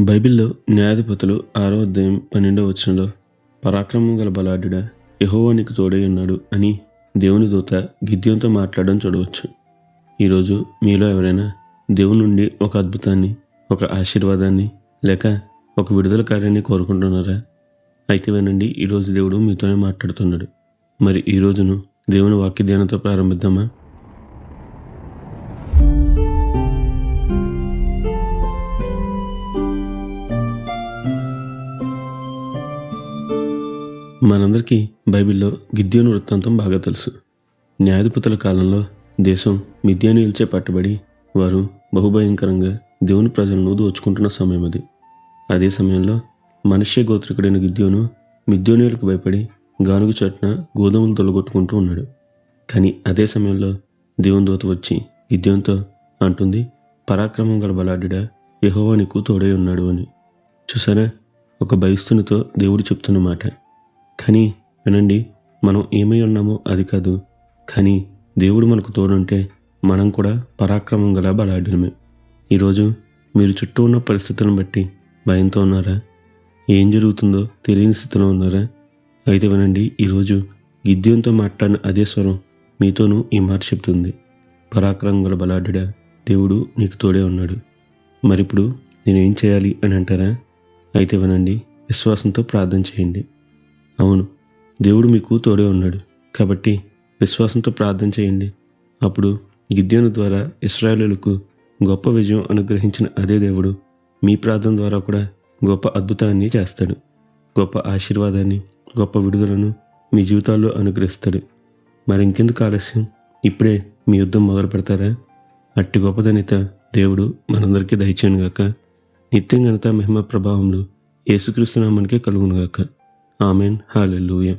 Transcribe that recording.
బైబిల్లో న్యాయాధిపతులు 6వ అధ్యాయం 12వ వచనంలో పరాక్రమం గల బలాఢ్యుడా యెహోవా నీకు తోడై ఉన్నాడు అని దేవుని దూత గిద్యోనుతో మాట్లాడడం చూడవచ్చు. ఈరోజు మీలో ఎవరైనా దేవుని నుండి ఒక అద్భుతాన్ని, ఒక ఆశీర్వాదాన్ని లేక ఒక విడుదల కార్యాన్ని కోరుకుంటున్నారా? అయితే వినండి, ఈరోజు దేవుడు మీతోనే మాట్లాడుతున్నాడు. మరి ఈ రోజును దేవుని వాక్య ధ్యానంతో ప్రారంభిద్దామా? మనందరికీ బైబిల్లో గిద్యోను వృత్తాంతం బాగా తెలుసు. న్యాయాధిపతుల కాలంలో దేశం మిద్యానీయులచే పట్టబడి వారు బహుభయంకరంగా దేవుని ప్రజలను దోచుకుంటున్న సమయం అది. అదే సమయంలో మనష్షే గోత్రికుడైన గిద్యోను మిద్యానీయులకు భయపడి గానుగ చాటున గోధుమలు తొలగొట్టుకుంటూ ఉన్నాడు. కానీ అదే సమయంలో దేవుని దూత వచ్చి గిద్యోనుతో అంటుంది, పరాక్రమం గల బలాఢ్యుడా యెహోవా నీకు తోడై ఉన్నాడు అని. చూసారా, ఒక భయస్థునితో దేవుడు చెప్తున్న మాట. కానీ వినండి, మనం ఏమై ఉన్నామో అది కాదు, కానీ దేవుడు మనకు తోడుంటే మనం కూడా పరాక్రమం గల బలాఢ్యులమే. ఈరోజు మీరు చుట్టూ ఉన్న పరిస్థితులను బట్టి భయంతో ఉన్నారా? ఏం జరుగుతుందో తెలియని స్థితిలో ఉన్నారా? అయితే వినండి, ఈరోజు గిద్యోనుతో మాట్లాడిన అదే స్వరం మీతోనూ ఈ మాట చెప్తుంది, పరాక్రమం గల బలాఢ్యుడా దేవుడు నీకు తోడే ఉన్నాడు. మరిప్పుడు నేనేం చేయాలి అని అంటారా? అయితే వినండి, విశ్వాసంతో ప్రార్థన చేయండి. అవును, దేవుడు మీకు తోడే ఉన్నాడు కాబట్టి విశ్వాసంతో ప్రార్థన చేయండి. అప్పుడు గిద్యోను ద్వారా ఇశ్రాయేలీయులకు గొప్ప విజయం అనుగ్రహించిన అదే దేవుడు మీ ప్రార్థన ద్వారా కూడా గొప్ప అద్భుతాన్ని చేస్తాడు. గొప్ప ఆశీర్వాదాన్ని, గొప్ప విడుదలను మీ జీవితాల్లో అనుగ్రహిస్తాడు. మరి ఇంకెందుకు ఆలస్యం? ఇప్పుడే మీ యుద్ధం మొదలు పెడతారా? అట్టి గొప్ప ధన్యత దేవుడు మనందరికీ దయచేయునుగాక. నిత్యం ఘనత మహిమ ప్రభావములు యేసుక్రీస్తు నామమునకే కలుగునుగాక. ఆమెన్. హల్లెలూయా.